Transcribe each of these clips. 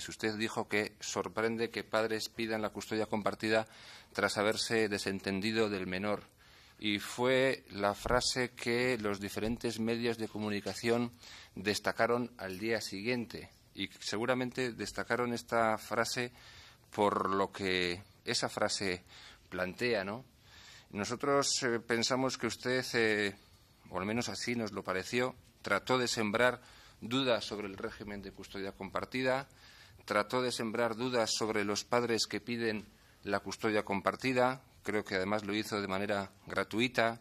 Usted dijo que sorprende que padres pidan la custodia compartida tras haberse desentendido del menor. Y fue la frase que los diferentes medios de comunicación destacaron al día siguiente. Y seguramente destacaron esta frase por lo que esa frase plantea, ¿no? Nosotros pensamos que usted, o al menos así nos lo pareció, trató de sembrar dudas sobre el régimen de custodia compartida, trató de sembrar dudas sobre los padres que piden la custodia compartida, creo que además lo hizo de manera gratuita,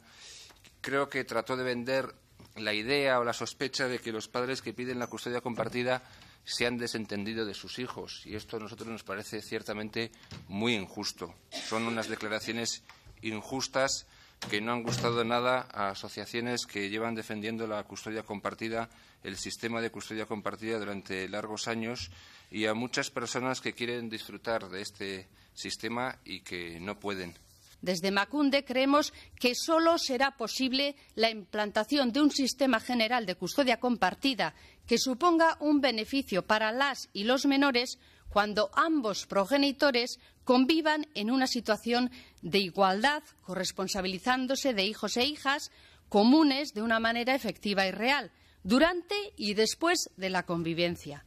creo que trató de vender la idea o la sospecha de que los padres que piden la custodia compartida se han desentendido de sus hijos, y esto a nosotros nos parece ciertamente muy injusto. Son unas declaraciones injustas que no han gustado nada a asociaciones que llevan defendiendo la custodia compartida, el sistema de custodia compartida durante largos años, y a muchas personas que quieren disfrutar de este sistema y que no pueden. Desde Emakunde creemos que solo será posible la implantación de un sistema general de custodia compartida que suponga un beneficio para las y los menores cuando ambos progenitores convivan en una situación de igualdad, corresponsabilizándose de hijos e hijas comunes de una manera efectiva y real, durante y después de la convivencia.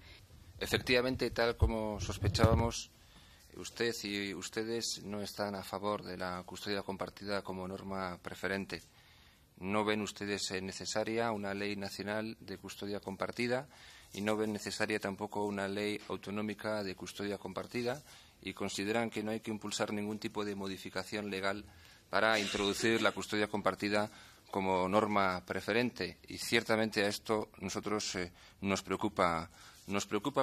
Efectivamente, tal como sospechábamos, usted y ustedes no están a favor de la custodia compartida como norma preferente. No ven ustedes necesaria una ley nacional de custodia compartida y no ven necesaria tampoco una ley autonómica de custodia compartida, y consideran que no hay que impulsar ningún tipo de modificación legal para introducir la custodia compartida como norma preferente. Y ciertamente a esto nosotros nos preocupa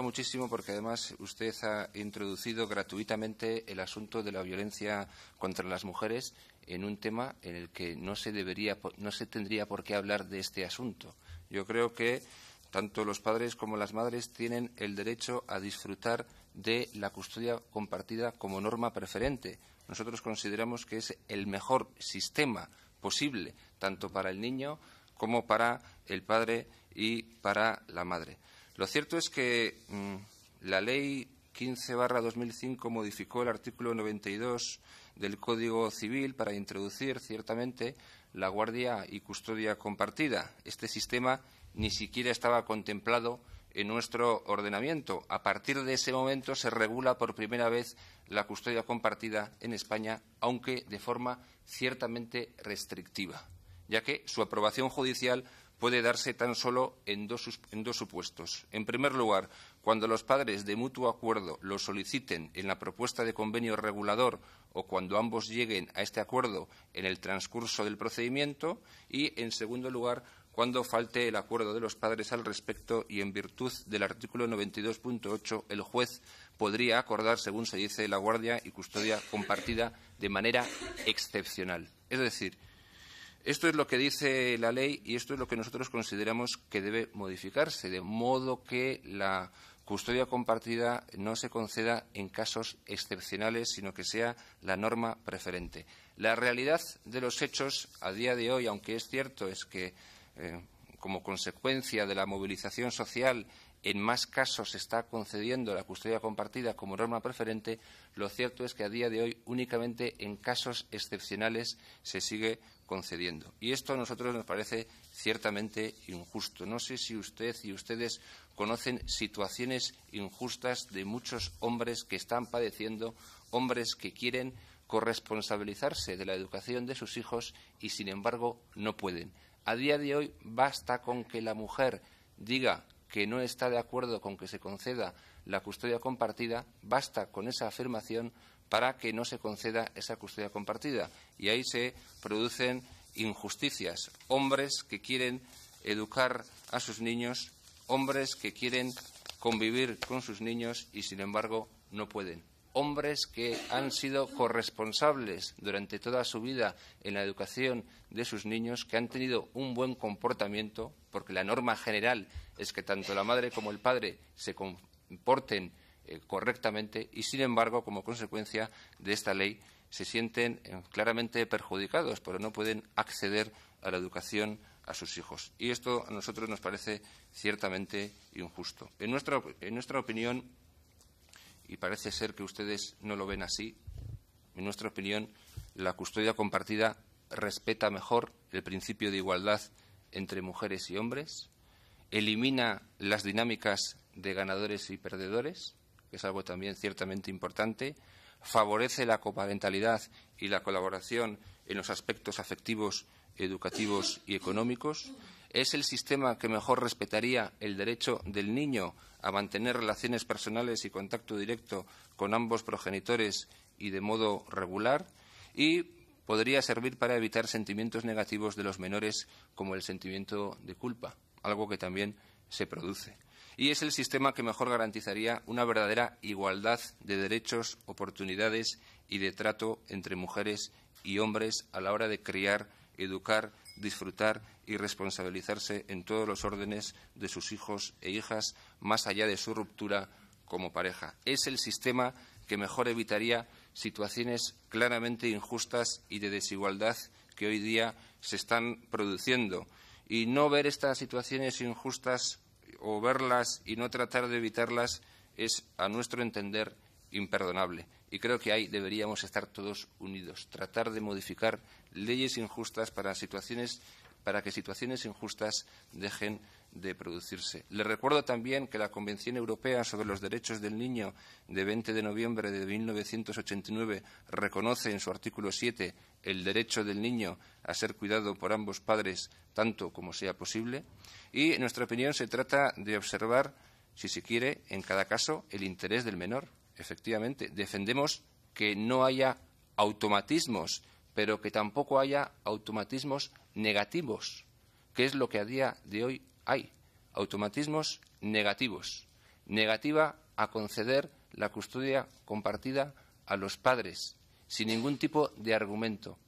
muchísimo, porque además usted ha introducido gratuitamente el asunto de la violencia contra las mujeres en un tema en el que no se tendría por qué hablar de este asunto. Yo creo que tanto los padres como las madres tienen el derecho a disfrutar de la custodia compartida como norma preferente. Nosotros consideramos que es el mejor sistema posible, tanto para el niño como para el padre y para la madre. Lo cierto es que la Ley 15/2005 modificó el artículo 92 del Código Civil para introducir ciertamente la guardia y custodia compartida. Este sistema ni siquiera estaba contemplado en nuestro ordenamiento. A partir de ese momento se regula por primera vez la custodia compartida en España, aunque de forma ciertamente restrictiva, ya que su aprobación judicial puede darse tan solo en dos supuestos. En primer lugar, cuando los padres de mutuo acuerdo lo soliciten en la propuesta de convenio regulador o cuando ambos lleguen a este acuerdo en el transcurso del procedimiento, y, en segundo lugar, cuando falte el acuerdo de los padres al respecto y, en virtud del artículo 92.8, el juez podría acordar, según se dice, la guardia y custodia compartida de manera excepcional. Es decir, esto es lo que dice la ley y esto es lo que nosotros consideramos que debe modificarse, de modo que la custodia compartida no se conceda en casos excepcionales, sino que sea la norma preferente. La realidad de los hechos a día de hoy, aunque es cierto, es que como consecuencia de la movilización social en más casos se está concediendo la custodia compartida como norma preferente, lo cierto es que a día de hoy únicamente en casos excepcionales se sigue concediendo. Y esto a nosotros nos parece ciertamente injusto. No sé si usted y ustedes conocen situaciones injustas de muchos hombres que están padeciendo, hombres que quieren corresponsabilizarse de la educación de sus hijos y, sin embargo, no pueden. A día de hoy basta con que la mujer diga que no está de acuerdo con que se conceda la custodia compartida, basta con esa afirmación para que no se conceda esa custodia compartida. Y ahí se producen injusticias. Hombres que quieren educar a sus niños, hombres que quieren convivir con sus niños y, sin embargo, no pueden. Hombres que han sido corresponsables durante toda su vida en la educación de sus niños, que han tenido un buen comportamiento, porque la norma general es que tanto la madre como el padre se comporten correctamente y, sin embargo, como consecuencia de esta ley, se sienten claramente perjudicados, pero no pueden acceder a la educación a sus hijos. Y esto a nosotros nos parece ciertamente injusto. En nuestra opinión, y parece ser que ustedes no lo ven así. En nuestra opinión, la custodia compartida respeta mejor el principio de igualdad entre mujeres y hombres, elimina las dinámicas de ganadores y perdedores, que es algo también ciertamente importante, favorece la coparentalidad y la colaboración en los aspectos afectivos, educativos y económicos. Es el sistema que mejor respetaría el derecho del niño a mantener relaciones personales y contacto directo con ambos progenitores y de modo regular, y podría servir para evitar sentimientos negativos de los menores como el sentimiento de culpa, algo que también se produce. Y es el sistema que mejor garantizaría una verdadera igualdad de derechos, oportunidades y de trato entre mujeres y hombres a la hora de criar, educar, disfrutar y responsabilizarse en todos los órdenes de sus hijos e hijas, más allá de su ruptura como pareja. Es el sistema que mejor evitaría situaciones claramente injustas y de desigualdad que hoy día se están produciendo. Y no ver estas situaciones injustas o verlas y no tratar de evitarlas es, a nuestro entender, imperdonable. Y creo que ahí deberíamos estar todos unidos, tratar de modificar leyes injustas para que situaciones injustas dejen de producirse. Les recuerdo también que la Convención Europea sobre los Derechos del Niño de 20 de noviembre de 1989 reconoce en su artículo 7 el derecho del niño a ser cuidado por ambos padres tanto como sea posible, y en nuestra opinión se trata de observar, si se quiere, en cada caso el interés del menor. Efectivamente, defendemos que no haya automatismos, pero que tampoco haya automatismos negativos, que es lo que a día de hoy hay. Automatismos negativos. Negativa a conceder la custodia compartida a los padres, sin ningún tipo de argumento,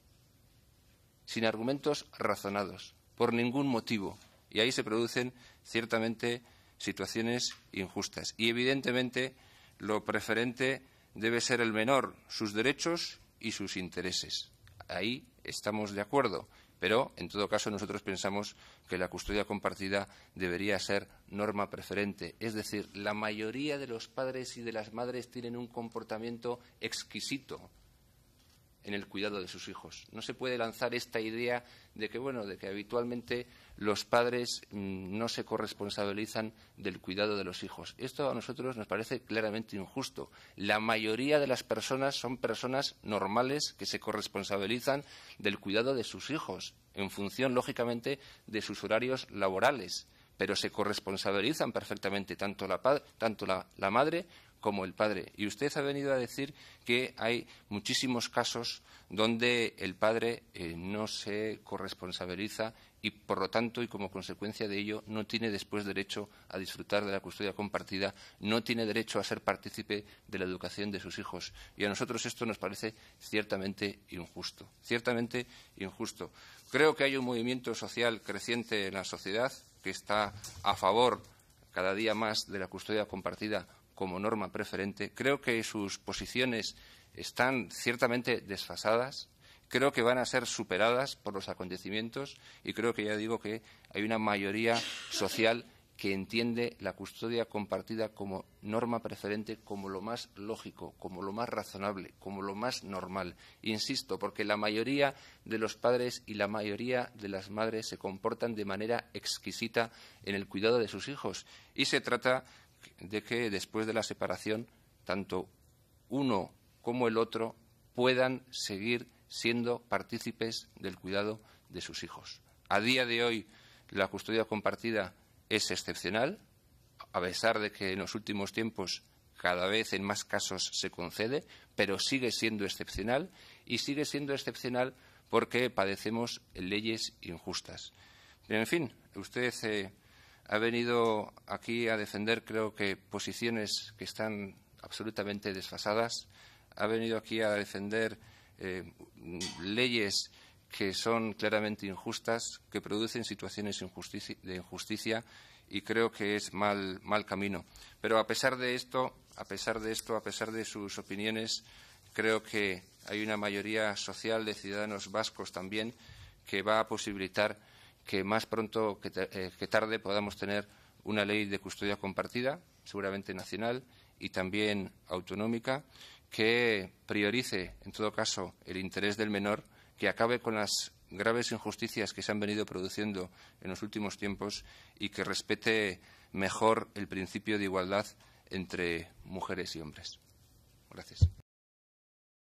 sin argumentos razonados, por ningún motivo. Y ahí se producen ciertamente situaciones injustas. Y evidentemente lo preferente debe ser el menor, sus derechos y sus intereses. Ahí estamos de acuerdo, pero en todo caso nosotros pensamos que la custodia compartida debería ser norma preferente. Es decir, la mayoría de los padres y de las madres tienen un comportamiento exquisito en el cuidado de sus hijos. No se puede lanzar esta idea de que habitualmente los padres no se corresponsabilizan del cuidado de los hijos. Esto a nosotros nos parece claramente injusto. La mayoría de las personas son personas normales que se corresponsabilizan del cuidado de sus hijos, en función, lógicamente, de sus horarios laborales, pero se corresponsabilizan perfectamente tanto la madre como el padre. Y usted ha venido a decir que hay muchísimos casos donde el padre no se corresponsabiliza y, por lo tanto, y como consecuencia de ello, no tiene después derecho a disfrutar de la custodia compartida, no tiene derecho a ser partícipe de la educación de sus hijos. Y a nosotros esto nos parece ciertamente injusto. Ciertamente injusto. Creo que hay un movimiento social creciente en la sociedad que está a favor cada día más de la custodia compartida como norma preferente. Creo que sus posiciones están ciertamente desfasadas, creo que van a ser superadas por los acontecimientos y creo que ya digo que hay una mayoría social que entiende la custodia compartida como norma preferente, como lo más lógico, como lo más razonable, como lo más normal. Insisto, porque la mayoría de los padres y la mayoría de las madres se comportan de manera exquisita en el cuidado de sus hijos y se trata de que después de la separación tanto uno como el otro puedan seguir siendo partícipes del cuidado de sus hijos. A día de hoy la custodia compartida es excepcional, a pesar de que en los últimos tiempos cada vez en más casos se concede, pero sigue siendo excepcional y sigue siendo excepcional porque padecemos leyes injustas. Pero, en fin, usted ha venido aquí a defender, creo que, posiciones que están absolutamente desfasadas. Ha venido aquí a defender leyes que son claramente injustas, que producen situaciones de injusticia y creo que es mal camino. Pero a pesar de esto, a pesar de sus opiniones, creo que hay una mayoría social de ciudadanos vascos también que va a posibilitar que más pronto que tarde podamos tener una ley de custodia compartida, seguramente nacional y también autonómica, que priorice, en todo caso, el interés del menor, que acabe con las graves injusticias que se han venido produciendo en los últimos tiempos y que respete mejor el principio de igualdad entre mujeres y hombres. Gracias.